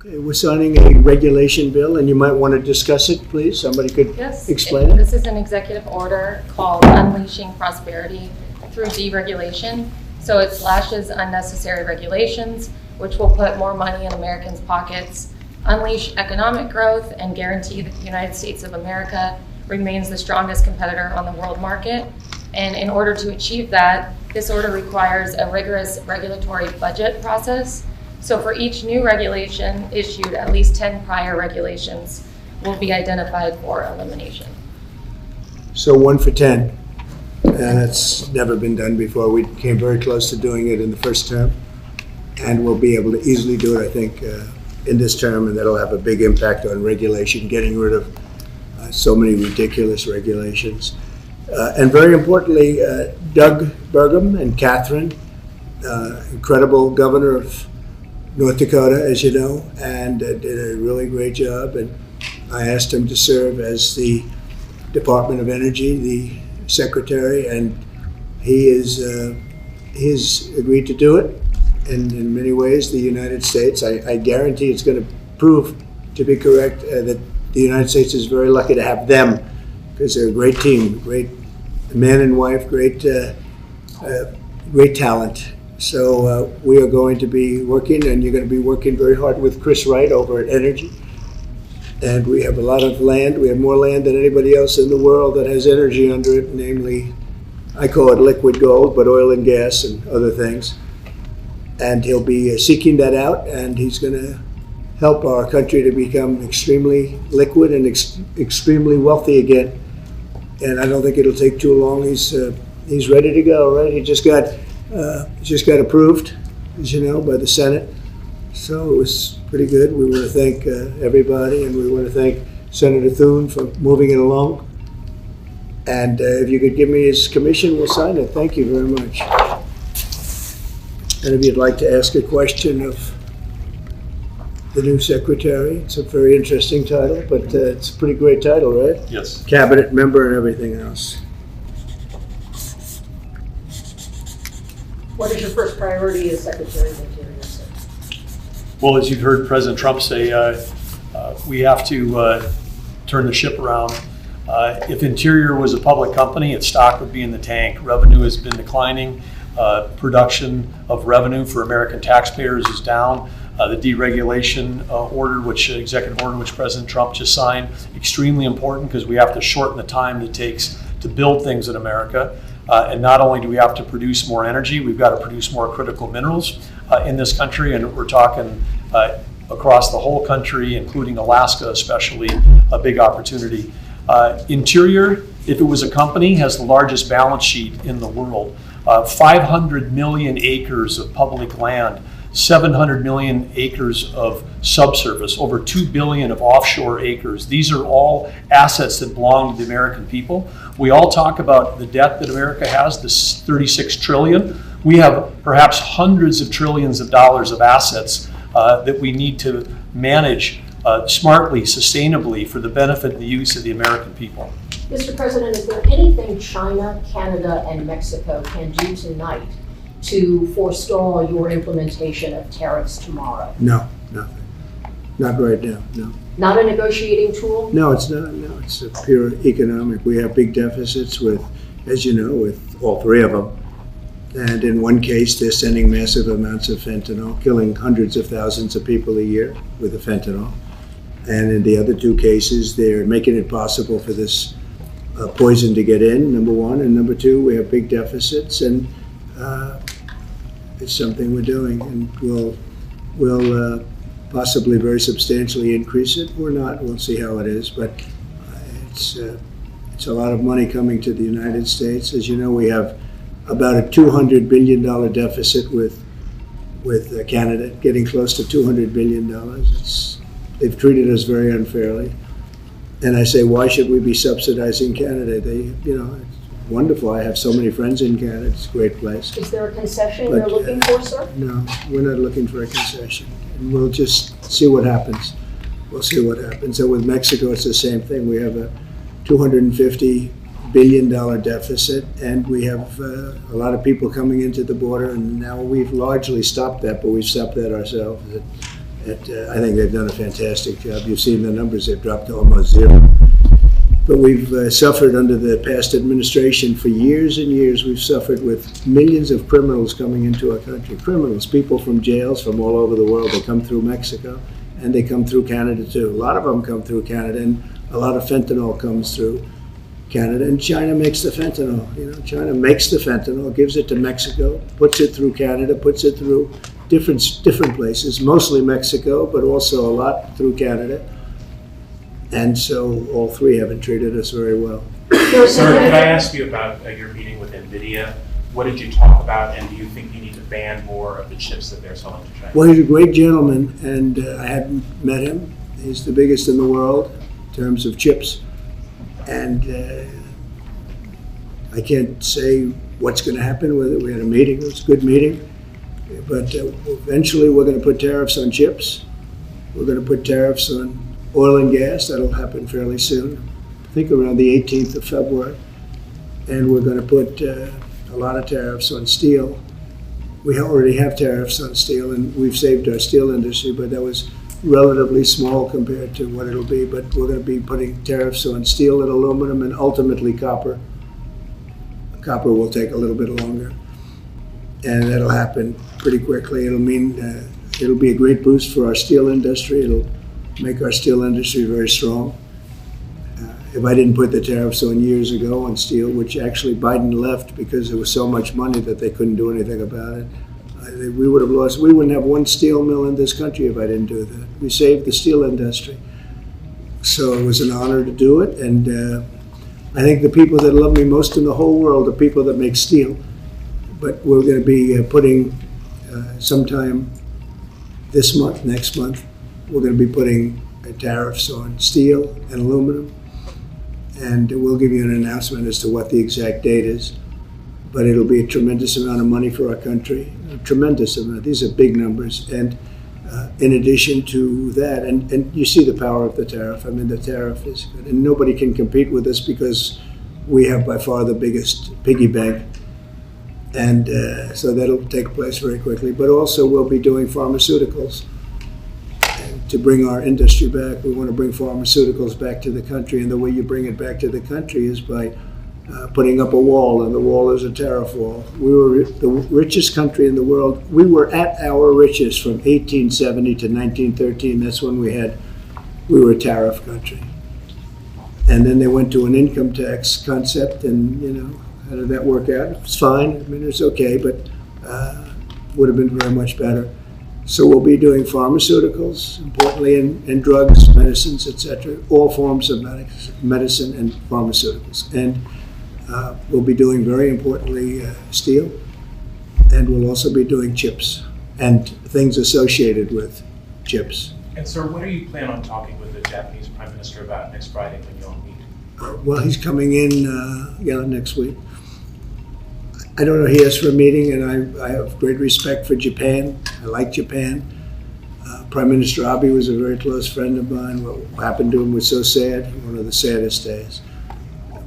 Okay, we're signing a regulation bill, and you might want to discuss it, please. Somebody could explain it. This is an executive order called Unleashing Prosperity Through Deregulation. So it slashes unnecessary regulations, which will put more money in Americans' pockets, unleash economic growth, and guarantee that the United States of America remains the strongest competitor on the world market. And in order to achieve that, this order requires a rigorous regulatory budget process. So for each new regulation issued, at least 10 prior regulations will be identified for elimination. So 1 for 10. And that's never been done before. We came very close to doing it in the first term, and we'll be able to easily do it, I think, in this term, and that'll have a big impact on regulation, getting rid of so many ridiculous regulations. And very importantly, Doug Burgum and Catherine, incredible governor of North Dakota, as you know, and did a really great job. And I asked him to serve as the Department of Energy, the secretary, and he's agreed to do it. And in many ways, the United States, I guarantee it's going to prove to be correct that the United States is very lucky to have them, because they're a great team, great man and wife, great talent. So we are going to be working, and you're going to be working very hard with Chris Wright over at Energy. And we have a lot of land. We have more land than anybody else in the world that has energy under it, namely, I call it liquid gold, but oil and gas and other things. And he'll be seeking that out, and he's going to help our country to become extremely liquid and extremely wealthy again. And I don't think it'll take too long. He's ready to go, right? He just got approved, as you know, by the Senate. So it was pretty good. We want to thank everybody, and we want to thank Senator Thune for moving it along. And if you could give me his commission, we'll sign it. Thank you very much. And if you'd like to ask a question of the new secretary, it's a very interesting title, but it's a pretty great title, right? Yes. Cabinet member and everything else. What is your first priority as Secretary of Interior, sir? Well, as you've heard President Trump say, we have to turn the ship around. If Interior was a public company, its stock would be in the tank. Revenue has been declining. Production of revenue for American taxpayers is down. The deregulation executive order, which President Trump just signed, extremely important, because we have to shorten the time it takes to build things in America. And not only do we have to produce more energy, we've got to produce more critical minerals in this country, and we're talking across the whole country, including Alaska especially, a big opportunity. Interior, if it was a company, has the largest balance sheet in the world. 500 million acres of public land, 700 million acres of subsurface, over 2 billion of offshore acres. These are all assets that belong to the American people. We all talk about the debt that America has, this 36 trillion. We have perhaps hundreds of trillions of dollars of assets that we need to manage smartly, sustainably, for the benefit and the use of the American people. Mr. President, is there anything China, Canada, and Mexico can do tonight to forestall your implementation of tariffs tomorrow? No, nothing. Not right now, no. Not a negotiating tool? No, it's not. No, it's a pure economic. We have big deficits with, as you know, with all three of them. And in one case, they're sending massive amounts of fentanyl, killing hundreds of thousands of people a year with the fentanyl. And in the other two cases, they're making it possible for this poison to get in, number one. And number two, we have big deficits, and it's something we're doing. And we'll possibly very substantially increase it or not. We'll see how it is. But it's a lot of money coming to the United States. As you know, we have about a $200 billion deficit with Canada, getting close to $200 billion. They've treated us very unfairly. And I say, why should we be subsidizing Canada? It's wonderful. I have so many friends in Canada. It's a great place. Is there a concession you're looking for, sir? No, we're not looking for a concession. And we'll just see what happens. We'll see what happens. And with Mexico, it's the same thing. We have a $250 billion deficit, and we have a lot of people coming into the border, and now we've largely stopped that, but we've stopped that ourselves. I think they've done a fantastic job. You've seen the numbers; they've dropped to almost zero. But we've suffered under the past administration for years and years. We've suffered with millions of criminals coming into our country. Criminals, people from jails from all over the world. They come through Mexico, and they come through Canada too. A lot of them come through Canada, and a lot of fentanyl comes through Canada. And China makes the fentanyl. China makes the fentanyl, gives it to Mexico, puts it through Canada, puts it through different places, mostly Mexico, but also a lot through Canada. And so all three haven't treated us very well. Sir, could I ask you about your meeting with NVIDIA? What did you talk about, and do you think you need to ban more of the chips that they're selling to China? Well, he's a great gentleman, and I hadn't met him. He's the biggest in the world in terms of chips. And I can't say what's going to happen with it. We had a meeting. It was a good meeting. But eventually we're going to put tariffs on chips. We're going to put tariffs on oil and gas. That'll happen fairly soon. I think around the 18th of February. And we're going to put a lot of tariffs on steel. We already have tariffs on steel, and we've saved our steel industry, but that was relatively small compared to what it'll be. But we're going to be putting tariffs on steel and aluminum and ultimately copper. Copper will take a little bit longer. And that'll happen pretty quickly. It'll mean it'll be a great boost for our steel industry. It'll make our steel industry very strong. If I didn't put the tariffs on years ago on steel, which actually Biden left because there was so much money that they couldn't do anything about it, we would have lost. We wouldn't have one steel mill in this country if I didn't do that. We saved the steel industry. So it was an honor to do it. And I think the people that love me most in the whole world are people that make steel. But we're going to be putting sometime this month, next month, we're going to be putting tariffs on steel and aluminum. And we'll give you an announcement as to what the exact date is. But it'll be a tremendous amount of money for our country, a tremendous amount. These are big numbers. And in addition to that, and you see the power of the tariff. I mean, the tariff is good. And nobody can compete with us because we have by far the biggest piggy bank. And so that'll take place very quickly. But also we'll be doing pharmaceuticals. And to bring our industry back, we want to bring pharmaceuticals back to the country. And the way you bring it back to the country is by putting up a wall, and the wall is a tariff wall. We were the richest country in the world. We were at our richest from 1870 to 1913. That's when we were a tariff country. And then they went to an income tax concept, and how did that work out? It's fine. I mean, it's okay, but would have been very much better. So we'll be doing pharmaceuticals, importantly, and drugs, medicines, etc. All forms of medicine and pharmaceuticals. And we'll be doing, very importantly, steel. And we'll also be doing chips and things associated with chips. And sir, what do you plan on talking with the Japanese Prime Minister about next Friday when you all meet? Well, he's coming in next week. I don't know, he asked for a meeting, and I have great respect for Japan. I like Japan. Prime Minister Abe was a very close friend of mine. What happened to him was so sad, one of the saddest days.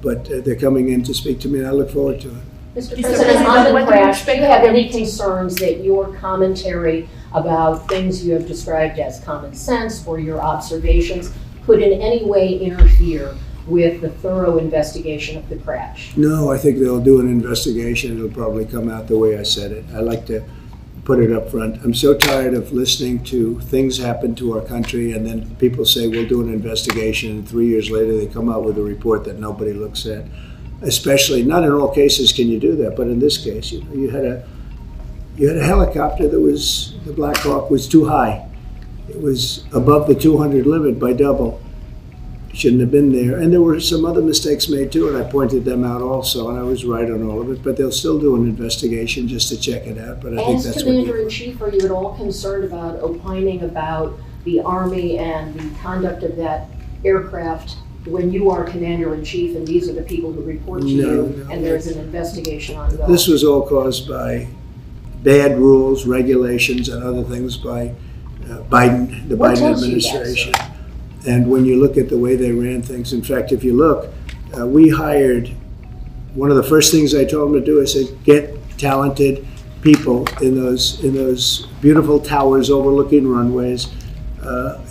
But they're coming in to speak to me, and I look forward to it. Mr. President, on the crash, do you have any concerns that your commentary about things you have described as common sense or your observations could in any way interfere with the thorough investigation of the crash? No, I think they'll do an investigation. It'll probably come out the way I said it. I like to put it up front. I'm so tired of listening to things happen to our country, and then people say we'll do an investigation, and 3 years later they come out with a report that nobody looks at. Especially, not in all cases can you do that, but in this case, you had a helicopter that was, the Black Hawk was too high. It was above the 200 limit by double. Shouldn't have been there. And there were some other mistakes made too, and I pointed them out also, and I was right on all of it. But they'll still do an investigation just to check it out. But I think that's what Commander-in-Chief, are you at all concerned about opining about the Army and the conduct of that aircraft when you are Commander-in-Chief and these are the people who report to you and there's an investigation ongoing? This was all caused by bad rules, regulations, and other things by Biden, the Biden administration. And when you look at the way they ran things, in fact, if you look, we hired, one of the first things I told them to do, I said, get talented people in those beautiful towers overlooking runways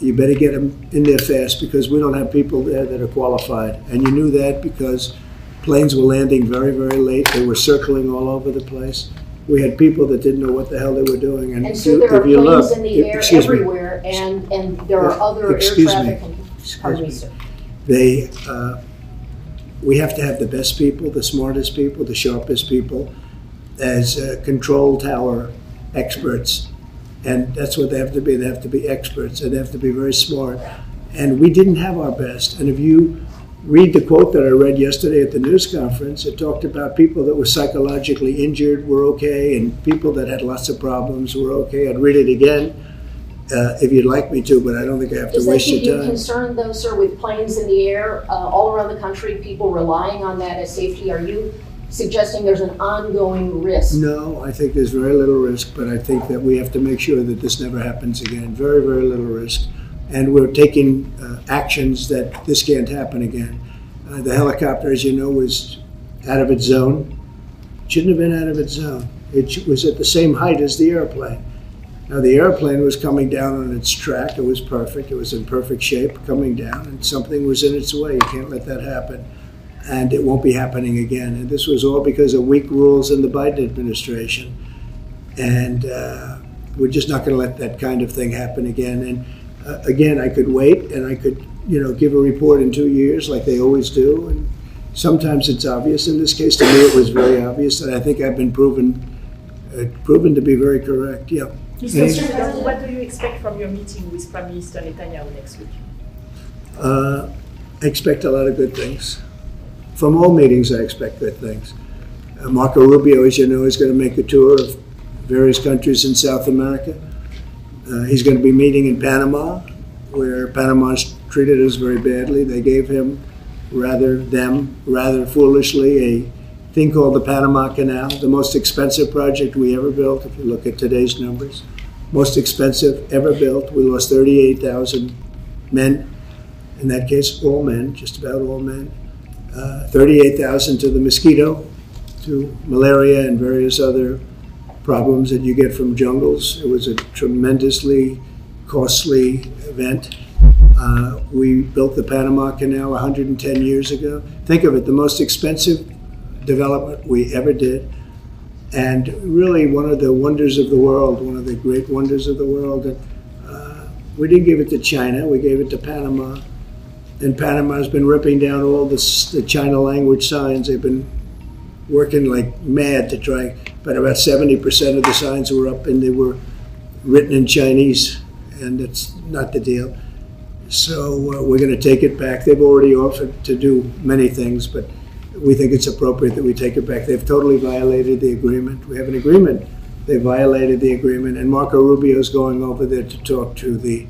you better get them in there fast because we don't have people there that are qualified. And you knew that because planes were landing very, very late. They were circling all over the place. We had people that didn't know what the hell they were doing. And so there are if you planes look, in the air excuse me. everywhere, and there are other air Excuse me. traffic. Pardon me, sir. We have to have the best people, the smartest people, the sharpest people as control tower experts. And that's what they have to be. They have to be experts, and they have to be very smart. And we didn't have our best. And if you read the quote that I read yesterday at the news conference, it talked about people that were psychologically injured were okay, and people that had lots of problems were okay. I'd read it again if you'd like me to, but I don't think I have to Does that waste keep your you time. concerned, though, sir, with planes in the air all around the country, people relying on that as safety? Are you suggesting there's an ongoing risk? No, I think there's very little risk, but I think that we have to make sure that this never happens again. Very, very little risk. And we're taking actions that this can't happen again. The helicopter, as you know, was out of its zone. Shouldn't have been out of its zone. It was at the same height as the airplane. Now, the airplane was coming down on its track. It was perfect. It was in perfect shape coming down, and something was in its way. You can't let that happen. And it won't be happening again. And this was all because of weak rules in the Biden administration. And we're just not going to let that kind of thing happen again. And again, I could wait and I could, give a report in 2 years like they always do. And sometimes it's obvious. In this case, to me, it was very obvious. And I think I've been proven to be very correct. Yeah. Mr. President, what do you expect from your meeting with Prime Minister Netanyahu next week? I expect a lot of good things. From all meetings, I expect good things. Marco Rubio, as you know, is going to make a tour of various countries in South America. He's going to be meeting in Panama, where Panama's treated us very badly. They gave him, rather foolishly, a thing called the Panama Canal, the most expensive project we ever built, if you look at today's numbers. Most expensive ever built. We lost 38,000 men. In that case, all men, just about all men. 38,000 to the mosquito, to malaria and various other problems that you get from jungles. It was a tremendously costly event. We built the Panama Canal 110 years ago. Think of it, the most expensive development we ever did. And really one of the wonders of the world, one of the great wonders of the world. We didn't give it to China, we gave it to Panama. And Panama's been ripping down all the China language signs. They've been working like mad to try, but about 70% of the signs were up and they were written in Chinese, and it's not the deal. So we're going to take it back. They've already offered to do many things, but we think it's appropriate that we take it back. They've totally violated the agreement. We have an agreement. They violated the agreement, and Marco Rubio is going over there to talk to the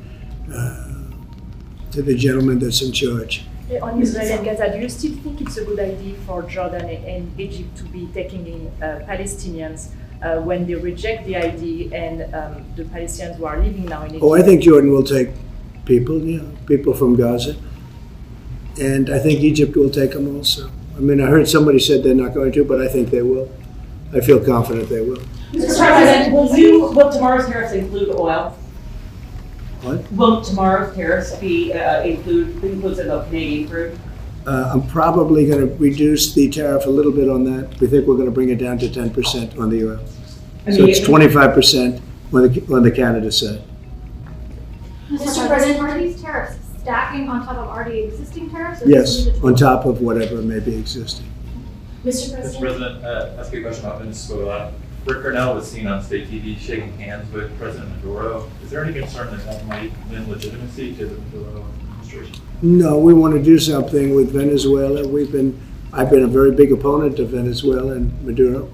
gentleman that's in charge. On Israel and Gaza, do you still think it's a good idea for Jordan and Egypt to be taking in Palestinians when they reject the idea and the Palestinians who are living now in Egypt? Oh, I think Jordan will take people from Gaza. And I think Egypt will take them also. I mean, I heard somebody said they're not going to, but I think they will. I feel confident they will. Mr. President, will tomorrow's tariffs include oil? What? Will tomorrow's tariffs be inclusive of Canadian crude? I'm probably going to reduce the tariff a little bit on that. We think we're going to bring it down to 10% on the oil. So it's 25% on the Canada side. Mr. President, are these tariffs stacking on top of already existing tariffs? Or Yes, on top of whatever may be existing. Mr. Mr. President? President, ask you a question about Venezuela. Rick Cornell was seen on state TV shaking hands with President Maduro. Is there any concern that that might lend legitimacy to the Maduro administration? No, we want to do something with Venezuela. I've been a very big opponent of Venezuela and Maduro.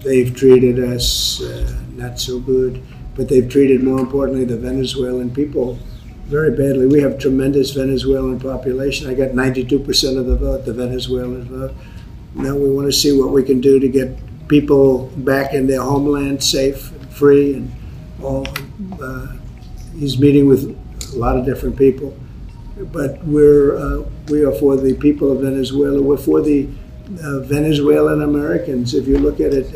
They've treated us not so good, but they've treated, more importantly, the Venezuelan people very badly. We have tremendous Venezuelan population. I got 92% of the vote, the Venezuelans vote. Now we want to see what we can do to get people back in their homeland safe and free, and all. He's meeting with a lot of different people, but we are for the people of Venezuela. We're for the Venezuelan Americans. If you look at it,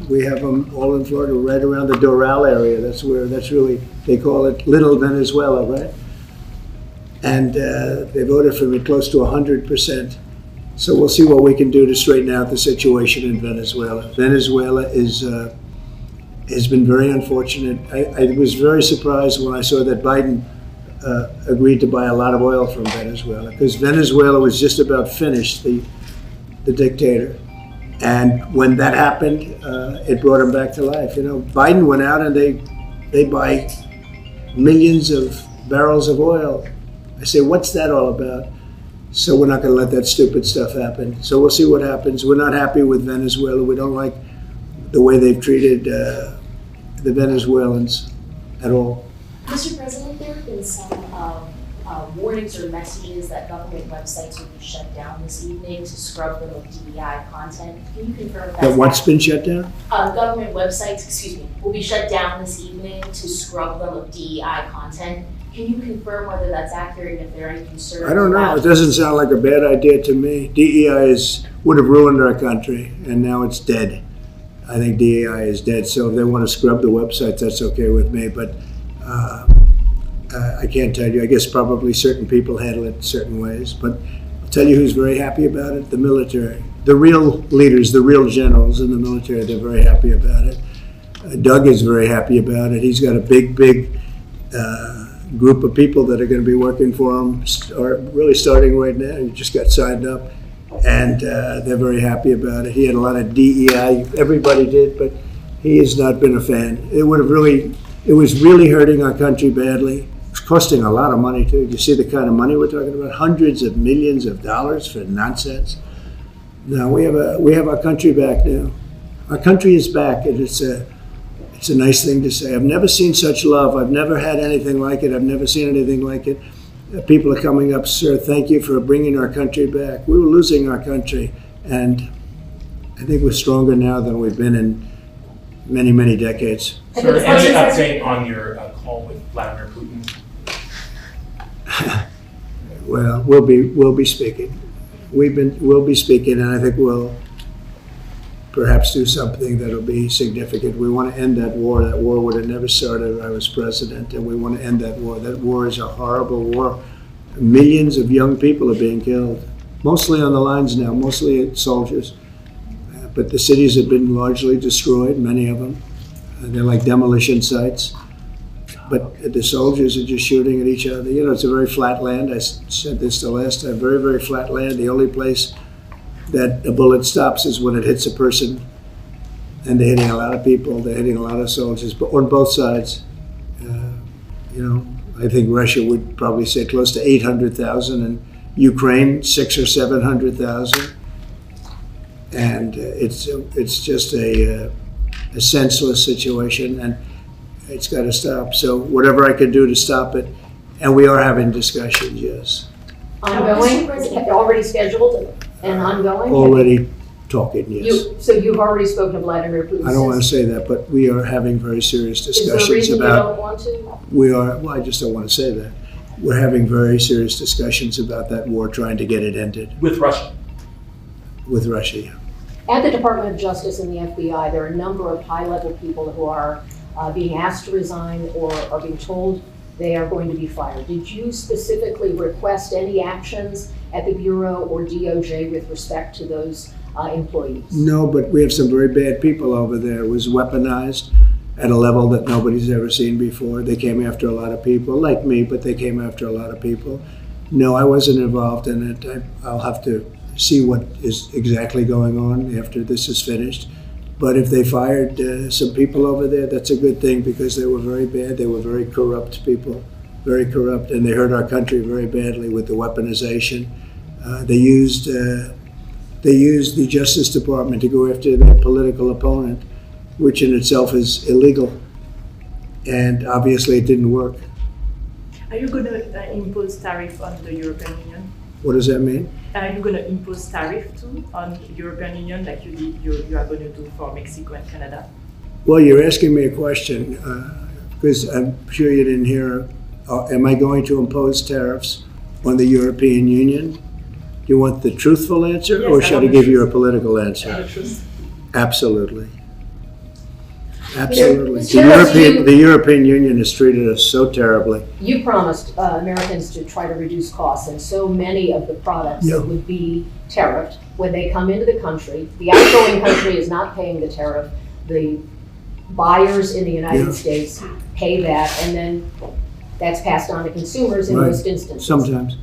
we have them all in Florida, right around the Doral area. That's really, they call it Little Venezuela, right? And they voted for me close to 100%. So we'll see what we can do to straighten out the situation in Venezuela. Venezuela has been very unfortunate. I was very surprised when I saw that Biden agreed to buy a lot of oil from Venezuela, because Venezuela was just about finished, the dictator. And when that happened, it brought him back to life. You know, Biden went out and they buy millions of barrels of oil. I say, what's that all about? So we're not going to let that stupid stuff happen. So we'll see what happens. We're not happy with Venezuela. We don't like the way they've treated the Venezuelans at all. Mr. President, there have been some warnings or messages that government websites will be shut down this evening to scrub them of DEI content. Can you confirm if that's That what's been shut down? Government websites, will be shut down this evening to scrub them of DEI content. Can you confirm whether that's accurate and if there are any concerns? I don't know. It doesn't sound like a bad idea to me. DEI would have ruined our country, and now it's dead. I think DEI is dead. So if they want to scrub the websites, that's okay with me. But I can't tell you. I guess probably certain people handle it certain ways. But I'll tell you who's very happy about it: the military. The real leaders, the real generals in the military, they're very happy about it. Doug is very happy about it. He's got a big group of people that are going to be working for him, really starting right now. He just got signed up, and they're very happy about it. He had a lot of DEI, everybody did, but he has not been a fan. It was really hurting our country badly. It's costing a lot of money too. You see the kind of money we're talking about? Hundreds of millions of dollars for nonsense. Now we have our country back now. Our country is back, and it's a nice thing to say. I've never seen such love. I've never had anything like it. I've never seen anything like it. People are coming up, sir, thank you for bringing our country back. We were losing our country, and I think we're stronger now than we've been in many, many decades. Sir, any update on your call with Vladimir Putin? Well, we'll be speaking. We'll be speaking, and I think we'll perhaps do something that'll be significant. We want to end that war. That war would have never started if I was president, and we want to end that war. That war is a horrible war. Millions of young people are being killed, mostly on the lines now, mostly soldiers. But the cities have been largely destroyed, many of them. They're like demolition sites. But the soldiers are just shooting at each other. You know, it's a very flat land. I said this the last time, very, very flat land. The only place that a bullet stops is when it hits a person, and they're hitting a lot of people. They're hitting a lot of soldiers, but on both sides. I think Russia would probably say close to 800,000, and Ukraine 600,000 or 700,000. And it's just a senseless situation, and it's got to stop. So whatever I can do to stop it, and we are having discussions. Yes. Ongoing, already scheduled and ongoing? Already talking, yes. So you've already spoken to Vladimir Putin? I don't want to say that, but we are having very serious discussions about... Is there a reason about... you don't want to? Well, I just don't want to say that. We're having very serious discussions about that war, trying to get it ended. With Russia? With Russia, yeah. At the Department of Justice and the FBI, there are a number of high-level people who are being asked to resign or are being told they are going to be fired. Did you specifically request any actions at the Bureau or DOJ with respect to those employees? No, but we have some very bad people over there. It was weaponized at a level that nobody's ever seen before. They came after a lot of people, like me, but they came after a lot of people. No, I wasn't involved in it. I'll have to see what is exactly going on after this is finished. But if they fired some people over there, that's a good thing, because they were very bad. They were very corrupt people, very corrupt, and they hurt our country very badly with the weaponization. They used the Justice Department to go after their political opponent, which in itself is illegal. And obviously it didn't work. Are you going to impose tariff on the European Union? What does that mean? Are you going to impose tariff too on European Union like you are going to do for Mexico and Canada? Well, you're asking me a question, because I'm sure you didn't hear. Am I going to impose tariffs on the European Union? Do you want the truthful answer, Yes, or I should I want the give you a truth. political answer? The truth. Absolutely. Absolutely. Mr. President, The European Union has treated us so terribly. You promised Americans to try to reduce costs, and so many of the products Yeah. that would be tariffed, when they come into the country, the outgoing country is not paying the tariff. The buyers in the United Yeah. States pay that, and then that's passed on to consumers in Right. most instances. Sometimes.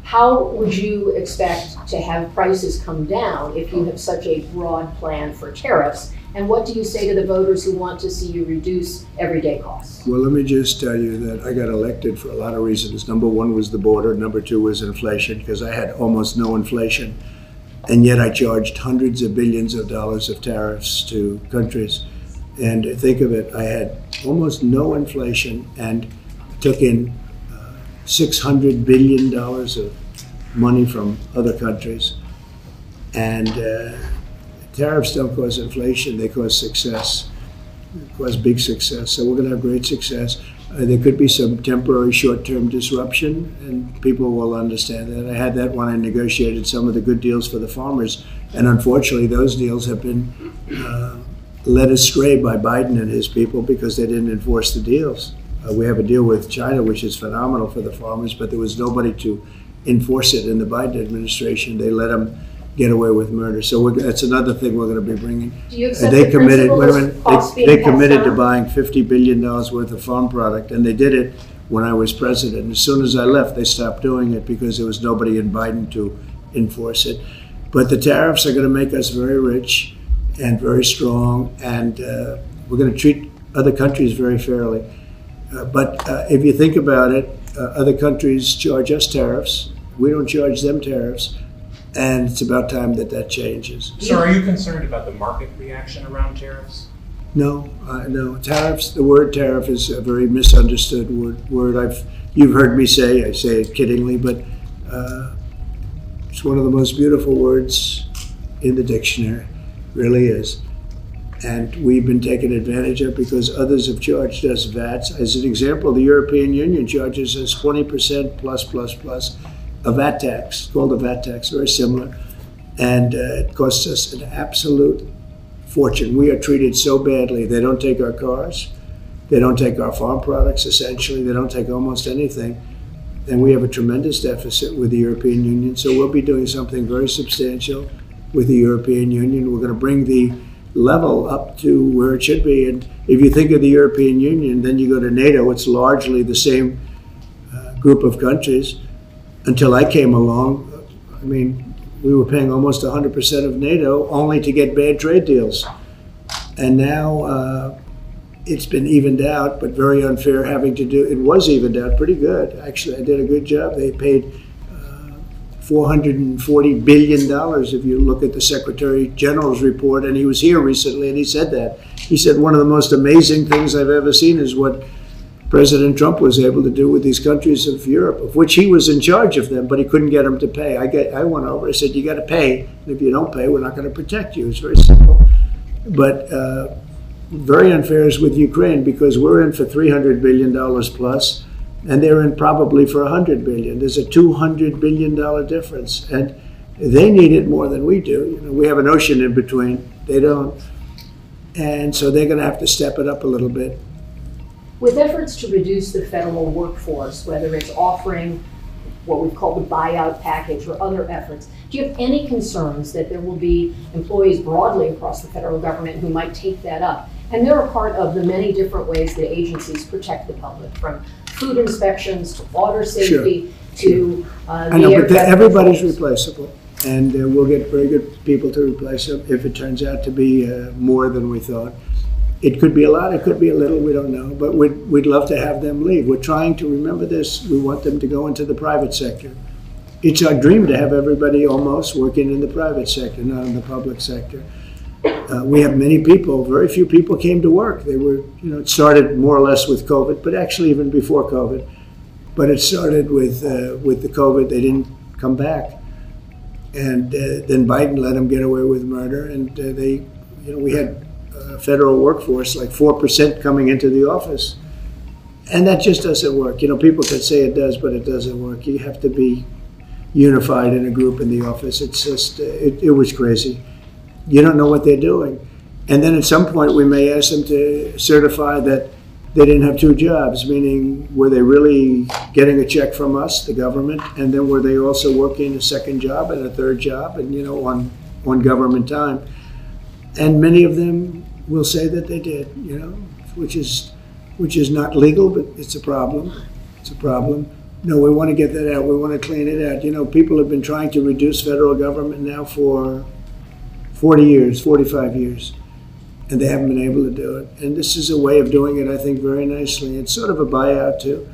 How would you expect to have prices come down if you have such a broad plan for tariffs? And what do you say to the voters who want to see you reduce everyday costs? Well, let me just tell you that I got elected for a lot of reasons. Number one was the border. Number two was inflation, because I had almost no inflation. And yet I charged hundreds of billions of dollars of tariffs to countries. And think of it, I had almost no inflation and took in $600 billion of money from other countries. And tariffs don't cause inflation, they cause success. They cause big success. So we're going to have great success. There could be some temporary short-term disruption, and people will understand that. I had that when I negotiated some of the good deals for the farmers. And unfortunately, those deals have been led astray by Biden and his people because they didn't enforce the deals. We have a deal with China, which is phenomenal for the farmers, but there was nobody to enforce it in the Biden administration. They let them get away with murder. So that's another thing we're going to be bringing. Do you accept They the committed. principle Wait a of minute. costs being They passed committed to on? buying $50 billion worth of farm product, and they did it when I was president. As soon as I left, they stopped doing it because there was nobody in Biden to enforce it. But the tariffs are going to make us very rich and very strong, and we're going to treat other countries very fairly. But if you think about it, other countries charge us tariffs. We don't charge them tariffs. And it's about time that that changes. So are you concerned about the market reaction around tariffs? No, no. Tariffs, the word tariff is a very misunderstood word. You've heard me say, I say it kiddingly, but it's one of the most beautiful words in the dictionary, really is. And we've been taken advantage of because others have charged us VATs. As an example, the European Union charges us 20% plus a VAT tax, called a VAT tax, very similar. And it costs us an absolute fortune. We are treated so badly. They don't take our cars. They don't take our farm products, essentially. They don't take almost anything. And we have a tremendous deficit with the European Union. So we'll be doing something very substantial with the European Union. We're going to bring the level up to where it should be. And if you think of the European Union, then you go to NATO, it's largely the same group of countries. Until I came along, I mean, we were paying almost 100% of NATO only to get bad trade deals. And now it's been evened out, but very unfair having to do, it was evened out pretty good. Actually, I did a good job. They paid $440 billion if you look at the Secretary General's report, and he was here recently and he said that. He said one of the most amazing things I've ever seen is what President Trump was able to do with these countries of Europe, of which he was in charge of them, but he couldn't get them to pay. I went over, I said, you got to pay, and if you don't pay, we're not going to protect you. It's very simple. But very unfair is with Ukraine because we're in for $300 billion plus, and they're in probably for $100 billion. There's a $200 billion difference, and they need it more than we do. You know, we have an ocean in between. They don't. And so they're going to have to step it up a little bit. With efforts to reduce the federal workforce, whether it's offering what we've called the buyout package or other efforts, do you have any concerns that there will be employees broadly across the federal government who might take that up? And they're a part of the many different ways that agencies protect the public, from food inspections to water safety to I know, the air but traffic everybody's controls. replaceable, and we'll get very good people to replace them if it turns out to be more than we thought. It could be a lot, it could be a little, we don't know, but we'd love to have them leave. We're trying to remember this. We want them to go into the private sector. It's our dream to have everybody almost working in the private sector, not in the public sector. We have many people, very few people came to work. They were, it started more or less with COVID, but actually even before COVID. But it started with the COVID, they didn't come back. And then Biden let them get away with murder, and we had federal workforce, like 4% coming into the office. And that just doesn't work. People could say it does, but it doesn't work. You have to be unified in a group in the office. It's just, it was crazy. You don't know what they're doing. And then at some point, we may ask them to certify that they didn't have two jobs, meaning were they really getting a check from us, the government, and then were they also working a second job and a third job, and on government time? And many of them will say that they did, which is not legal, but it's a problem. It's a problem. No, we want to get that out. We want to clean it out. People have been trying to reduce federal government now for 40 years, 45 years. And they haven't been able to do it. And this is a way of doing it, I think, very nicely. It's sort of a buyout, too.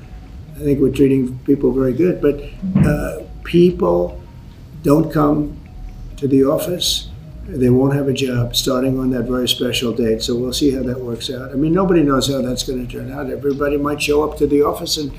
I think we're treating people very good. But people don't come to the office. They won't have a job starting on that very special date. So we'll see how that works out. I mean, nobody knows how that's going to turn out. Everybody might show up to the office, and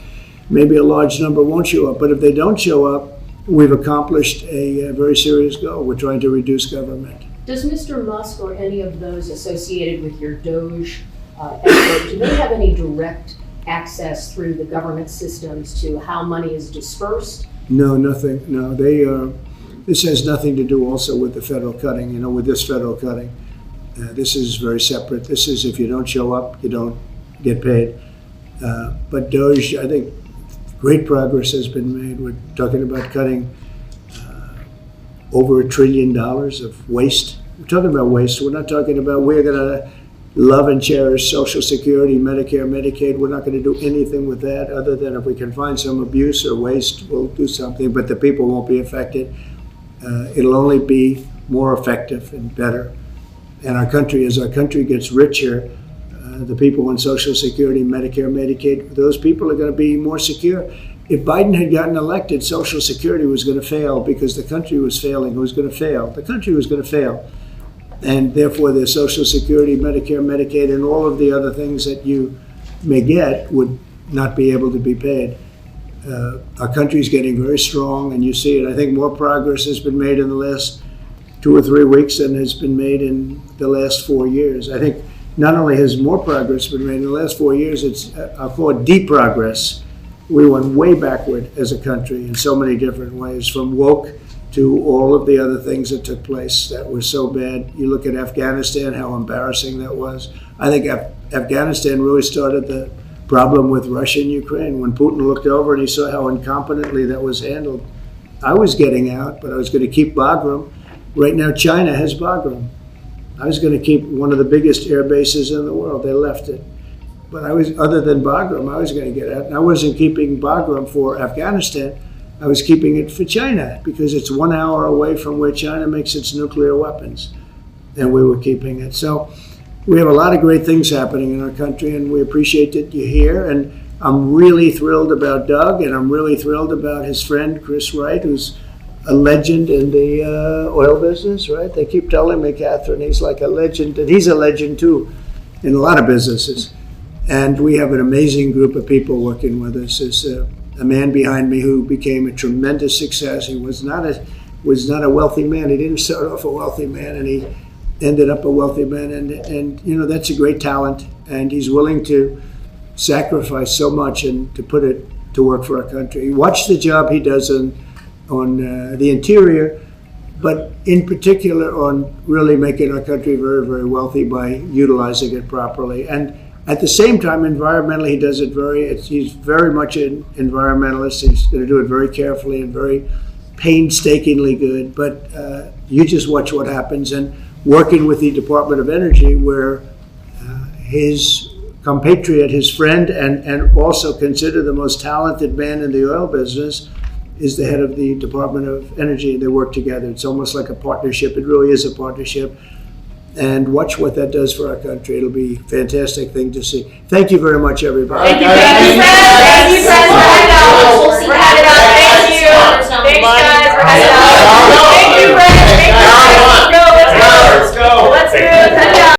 maybe a large number won't show up. But if they don't show up, we've accomplished a very serious goal. We're trying to reduce government. Does Mr. Musk or any of those associated with your Doge effort, do they have any direct access through the government systems to how money is dispersed? No, nothing. No, this has nothing to do also with the federal cutting, with this federal cutting. This is very separate. This is if you don't show up, you don't get paid. But Doge, I think great progress has been made. We're talking about cutting over $1 trillion of waste. We're talking about waste. We're not talking about we're going to love and cherish Social Security, Medicare, Medicaid. We're not going to do anything with that other than if we can find some abuse or waste, we'll do something. But the people won't be affected. It'll only be more effective and better. And our country, as our country gets richer, the people on Social Security, Medicare, Medicaid, those people are going to be more secure. If Biden had gotten elected, Social Security was going to fail because the country was failing. It was going to fail. The country was going to fail. And therefore, the Social Security, Medicare, Medicaid, and all of the other things that you may get would not be able to be paid. Our country is getting very strong, and you see it. I think more progress has been made in the last 2 or 3 weeks than has been made in the last 4 years. I think not only has more progress been made in the last 4 years, I'll call it deep progress. We went way backward as a country in so many different ways, from woke to all of the other things that took place that were so bad. You look at Afghanistan, how embarrassing that was. I think Afghanistan really started the problem with Russia and Ukraine. When Putin looked over and he saw how incompetently that was handled, I was getting out, but I was going to keep Bagram. Right now, China has Bagram. I was going to keep one of the biggest air bases in the world. They left it. But other than Bagram, I was going to get out. And I wasn't keeping Bagram for Afghanistan. I was keeping it for China because it's 1 hour away from where China makes its nuclear weapons. And we were keeping it. So we have a lot of great things happening in our country, and we appreciate that you're here. And I'm really thrilled about Doug, and I'm really thrilled about his friend, Chris Wright, who's a legend in the oil business, right? They keep telling me, Catherine, he's like a legend, and he's a legend too in a lot of businesses. And we have an amazing group of people working with us. There's a man behind me who became a tremendous success. He was not a wealthy man. He didn't start off a wealthy man, and he ended up a wealthy man. And that's a great talent. And he's willing to sacrifice so much and to put it to work for our country. Watch the job he does on the interior, but in particular on really making our country very, very wealthy by utilizing it properly. And at the same time, environmentally, he does it he's very much an environmentalist. He's going to do it very carefully and very painstakingly good. But you just watch what happens. And working with the Department of Energy, where his compatriot, his friend, and also considered the most talented man in the oil business, is the head of the Department of Energy. They work together. It's almost like a partnership. It really is a partnership. And watch what that does for our country. It'll be a fantastic thing to see. Thank you very much, everybody. Thank you, Fred. Thank you, Fred. We're having on. Thank you.